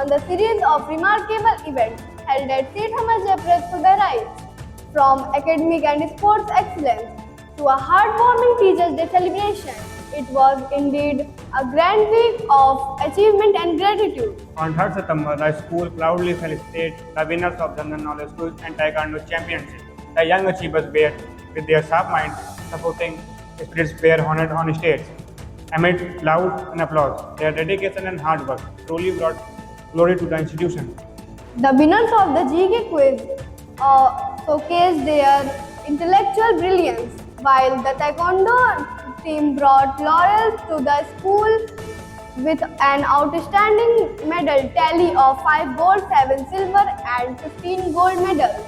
on the series of remarkable events held at St. Thomas Jeffrey School Bahrain, from academic and sports excellence to a heartwarming Teachers' Day celebration. It was indeed a grand week of achievement and gratitude. On 3rd September, the school proudly felicitated the winners of General Knowledge Quiz and Taekwondo Championship. The young achievers were, with their sharp minds, supporting spirits were honored on stage. Amid loud and applause, their dedication and hard work truly brought glory to the institution. The winners of the GK quiz showcased their intellectual brilliance, while the Taekwondo team brought laurels to the school with an outstanding medal tally of 5 gold, 7 silver, and 15 gold medals.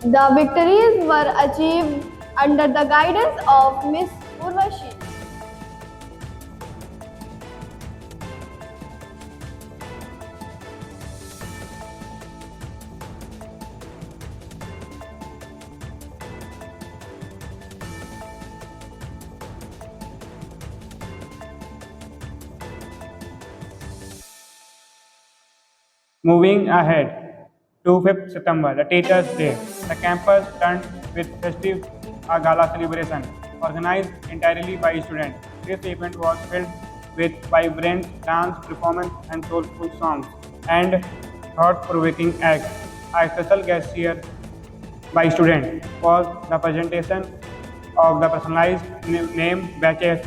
The victories were achieved under the guidance of Miss Urvashi. Moving ahead to 5th September, the Teachers' Day, the campus turned with festive gala celebration organized entirely by students. This event was filled with vibrant dance performance and soulful songs and thought-provoking acts. A special guest here by students was the presentation of the personalized name badges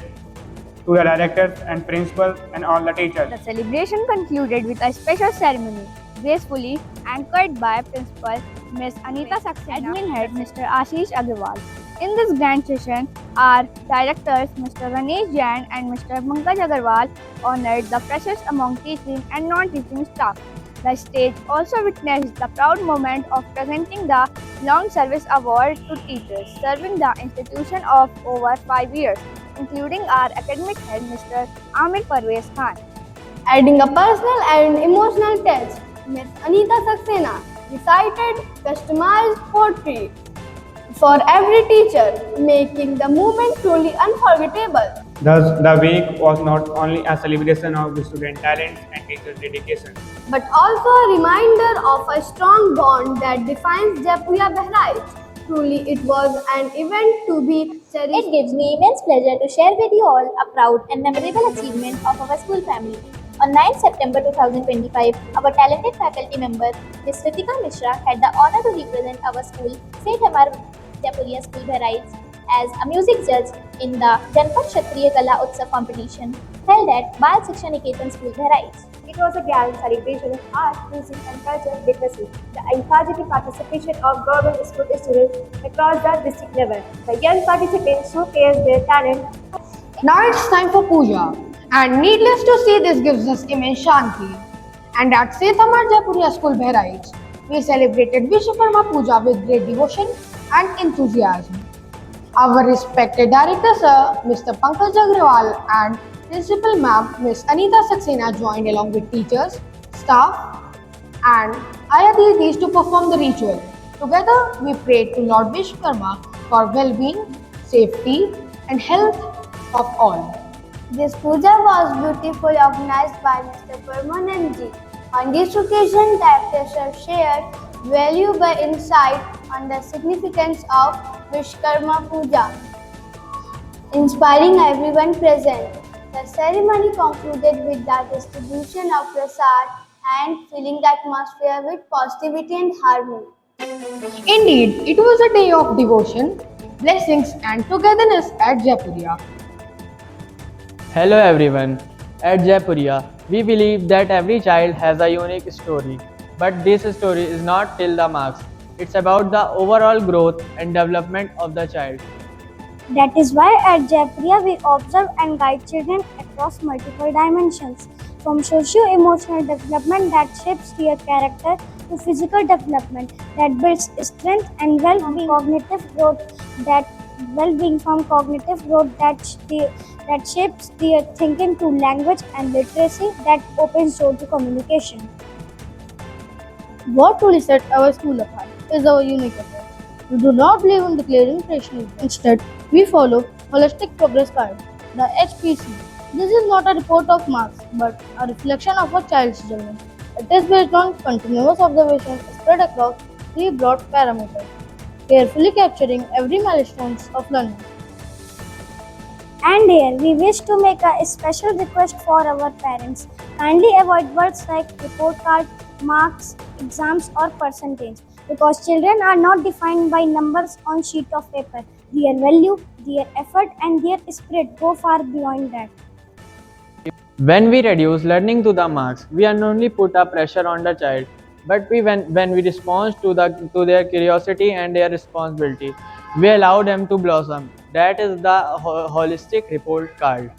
to the directors and principals and all the teachers. The celebration concluded with a special ceremony, gracefully anchored by Principal Ms. Anita Saxena, Admin Head Mr. Ashish Agarwal. In this grand session, our directors Mr. Ranesh Jain and Mr. Pankaj Agarwal honored the freshest among teaching and non-teaching staff. The stage also witnessed the proud moment of presenting the Long Service Award to teachers serving the institution of over 5 years, including our academic head Mr. Amir Parvez Khan. Adding a personal and emotional touch, Ms. Anita Saxena recited customized poetry for every teacher, making the moment truly unforgettable. Thus, the week was not only a celebration of the student talents and teachers' dedication, but also a reminder of a strong bond that defines Jaipuria Bahrain. Truly, it was an event to be cherished. It gives me immense pleasure to share with you all a proud and memorable achievement of our school family. On 9 September 2025, our talented faculty member, Ms. Ritika Mishra, had the honor to represent our school, St. Amar Jaipuria School Bahrain, as a music judge in the Janpat Kshatriya Kala Utsav competition held at Bal Shiksha Niketan School Bahrain. It was a grand celebration of art, music and culture witnessing the encouraging participation of government school students across the district level. The young participants showcased their talent. Now it's time for puja, and needless to say, this gives us immense shanti. And at St. Amar Jaipuria School Bahrain, we celebrated Vishwakarma Puja with great devotion and enthusiasm. Our respected director, Sir Mr. Pankaj Agrawal, and Principal Ma'am Ms. Anita Saxena joined along with teachers, staff, and Ayadidis to perform the ritual. Together, we prayed to Lord Vishwakarma for well-being, safety, and health of all. This puja was beautifully organized by Mr. Parmananji. On this occasion, directors shared valuable insight on the significance of Vishwakarma Puja, inspiring everyone present. The ceremony concluded with the distribution of prasad and filling the atmosphere with positivity and harmony. Indeed, it was a day of devotion, blessings, and togetherness at Jaipuria. Hello everyone. At Jaipuria, we believe that every child has a unique story. But this story is not till the marks. It's about the overall growth and development of the child. That is why at Jaipuria we observe and guide children across multiple dimensions, from socio-emotional development that shapes their character to physical development that builds strength and well-being, that shapes their thinking to language and literacy that opens door to communication. What truly set our school apart is our unique approach. We do not believe in declaring impressionism. Instead, we follow Holistic Progress Card, the HPC. This is not a report of marks, but a reflection of a child's journey. It is based on continuous observation spread across three broad parameters, carefully capturing every milestone of learning. And here we wish to make a special request for our parents. Kindly avoid words like report card, marks, exams, or percentage because children are not defined by numbers on sheet of paper. Their value, their effort, and their spirit go far beyond that. When we reduce learning to the marks, we not only put a pressure on the child, but when we respond to their curiosity and their responsibility, we allow them to blossom. That is the holistic report card.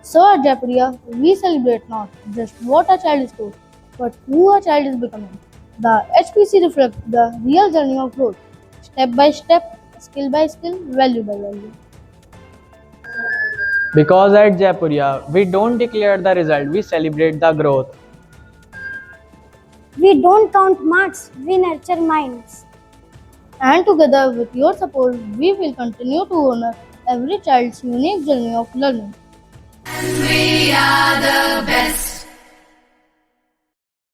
So at Jaipuriya, we celebrate not just what a child is doing, but who a child is becoming. The HPC reflects the real journey of growth, step by step, skill by skill, value by value. Because at Jaipuriya, we don't declare the result, we celebrate the growth. We don't count marks, we nurture minds. And together with your support, we will continue to honor every child's unique journey of learning. We are the best.